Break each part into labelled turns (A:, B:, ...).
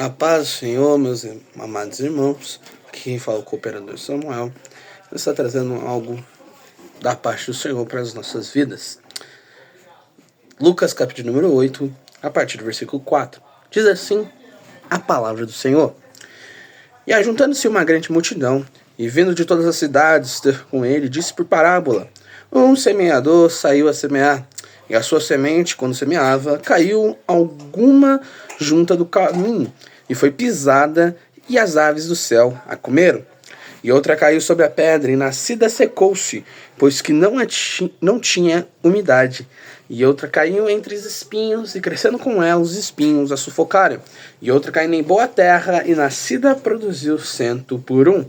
A: A paz do Senhor, meus amados irmãos. Aqui quem fala é o cooperador Samuel. Ele está trazendo algo da parte do Senhor para as nossas vidas. Lucas capítulo número 8, a partir do versículo 4. Diz assim a palavra do Senhor. E ajuntando-se uma grande multidão, e vindo de todas as cidades ter com ele, disse por parábola: um semeador saiu a semear, e a sua semente, quando semeava, caiu alguma junta do caminho, e foi pisada, e as aves do céu a comeram. E outra caiu sobre a pedra, e nascida secou-se, pois que não tinha umidade. E outra caiu entre os espinhos, e crescendo com ela os espinhos a sufocaram. E outra caiu em boa terra, e nascida produziu 100 por 1.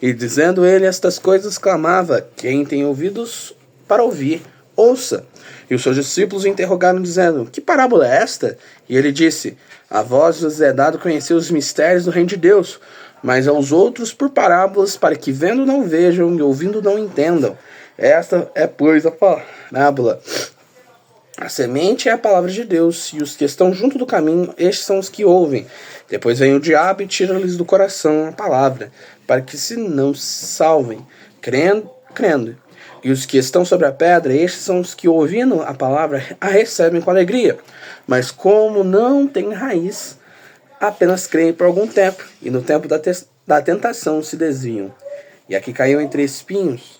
A: E dizendo ele estas coisas, clamava: quem tem ouvidos para ouvir, ouça. E os seus discípulos o interrogaram, dizendo: que parábola é esta? E ele disse: a vós vos é dado conhecer os mistérios do reino de Deus, mas aos outros por parábolas, para que vendo não vejam e ouvindo não entendam. Esta é, pois, a parábola. A semente é a palavra de Deus, e os que estão junto do caminho, estes são os que ouvem. Depois vem o diabo e tira-lhes do coração a palavra, para que se não salvem, crendo. E os que estão sobre a pedra, estes são os que, ouvindo a palavra, a recebem com alegria. Mas como não tem raiz, apenas creem por algum tempo, e no tempo da tentação se desviam. E aqui caiu entre espinhos.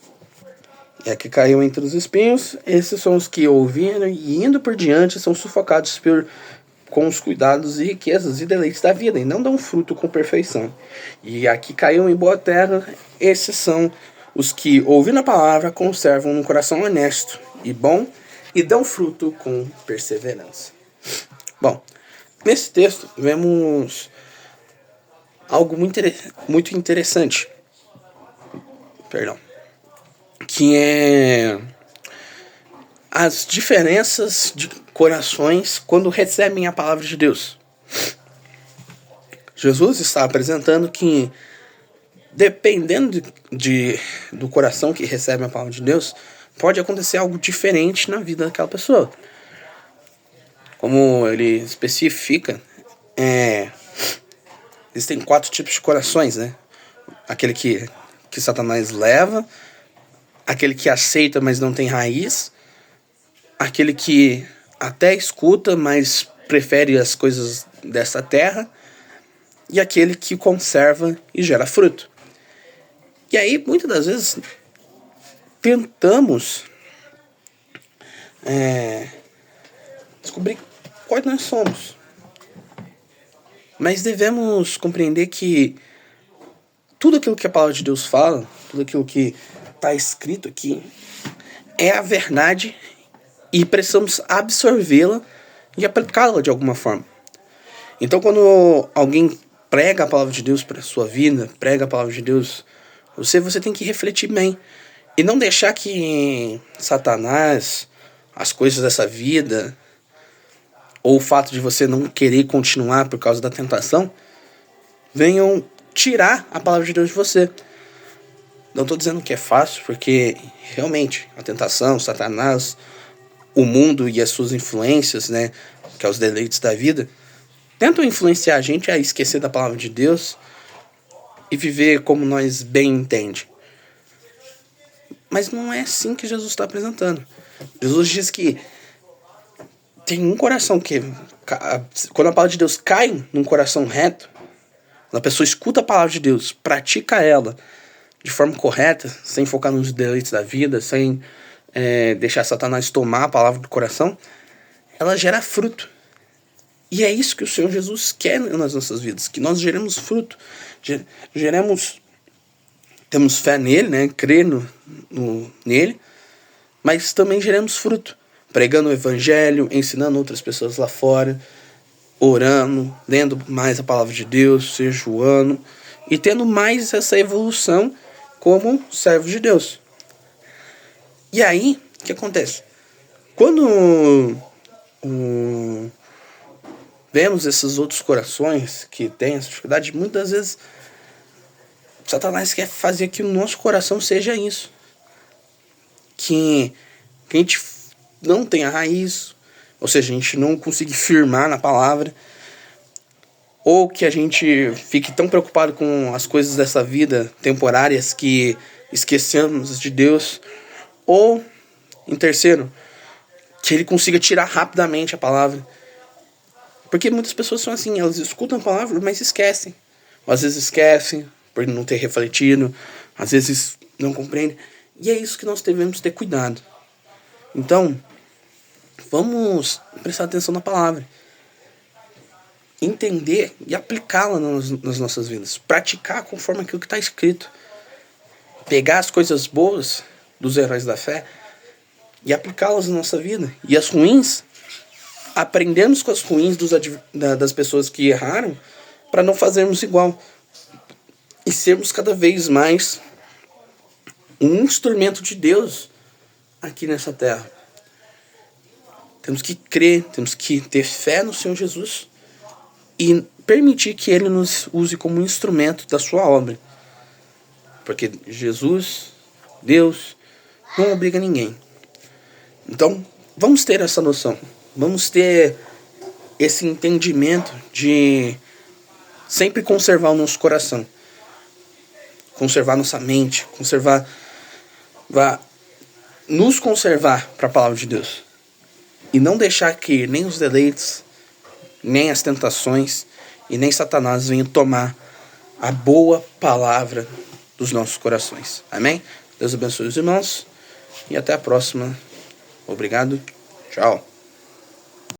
A: E aqui caiu entre os espinhos, esses são os que ouviram e indo por diante são sufocados com os cuidados e riquezas e deleites da vida, e não dão fruto com perfeição. E aqui caiu em boa terra, esses são os que, ouvindo a palavra, conservam um coração honesto e bom, e dão fruto com perseverança. Bom, nesse texto vemos algo muito interessante. Que é as diferenças de corações quando recebem a palavra de Deus. Jesus está apresentando que, dependendo do coração que recebe a palavra de Deus, pode acontecer algo diferente na vida daquela pessoa. Como ele especifica, existem 4 tipos de corações, né? Aquele que Satanás leva, aquele que aceita, mas não tem raiz, aquele que até escuta, mas prefere as coisas dessa terra, e aquele que conserva e gera fruto. E aí, muitas das vezes, tentamos descobrir quais nós somos. Mas devemos compreender que tudo aquilo que a palavra de Deus fala, tudo aquilo que está escrito aqui, é a verdade e precisamos absorvê-la e aplicá-la de alguma forma. Então, quando alguém prega a palavra de Deus para a sua vida, prega a palavra de Deus, você tem que refletir bem e não deixar que Satanás, as coisas dessa vida, ou o fato de você não querer continuar por causa da tentação, venham tirar a palavra de Deus de você. Não estou dizendo que é fácil, porque realmente a tentação, Satanás, o mundo e as suas influências, né, que é os deleites da vida, tentam influenciar a gente a esquecer da palavra de Deus e viver como nós bem entendemos. Mas não é assim que Jesus está apresentando. Jesus diz que tem um coração que, quando a palavra de Deus cai num coração reto, quando a pessoa escuta a palavra de Deus, pratica ela de forma correta, sem focar nos deleites da vida, sem deixar Satanás tomar a palavra do coração, ela gera fruto. E é isso que o Senhor Jesus quer nas nossas vidas, que nós geremos fruto, temos fé nele, né, crer nele, mas também geremos fruto, pregando o evangelho, ensinando outras pessoas lá fora, orando, lendo mais a palavra de Deus, jejuando e tendo mais essa evolução como servo de Deus. E aí, o que acontece? Quando vemos esses outros corações que têm essa dificuldade, muitas vezes Satanás quer fazer que o nosso coração seja isso. Que a gente não tenha raiz, ou seja, a gente não consiga firmar na palavra, ou que a gente fique tão preocupado com as coisas dessa vida temporárias que esquecemos de Deus, ou, em terceiro, que ele consiga tirar rapidamente a palavra. Porque muitas pessoas são assim, elas escutam a palavra, mas esquecem. Ou às vezes esquecem por não ter refletido, às vezes não compreendem. E é isso que nós devemos ter cuidado. Então, vamos prestar atenção na palavra. Entender e aplicá-la nas nossas vidas. Praticar conforme aquilo que está escrito. Pegar as coisas boas dos heróis da fé e aplicá-las na nossa vida. E as ruins, aprendemos com as ruins das pessoas que erraram para não fazermos igual. E sermos cada vez mais um instrumento de Deus aqui nessa terra. Temos que crer, temos que ter fé no Senhor Jesus e permitir que Ele nos use como instrumento da sua obra. Porque Jesus, Deus, não obriga ninguém. Então, vamos ter essa noção. Vamos ter esse entendimento de sempre conservar o nosso coração. Conservar nossa mente. Nos conservar para a palavra de Deus. E não deixar que nem os deleites, nem as tentações e nem Satanás venham tomar a boa palavra dos nossos corações. Amém? Deus abençoe os irmãos e até a próxima. Obrigado. Tchau.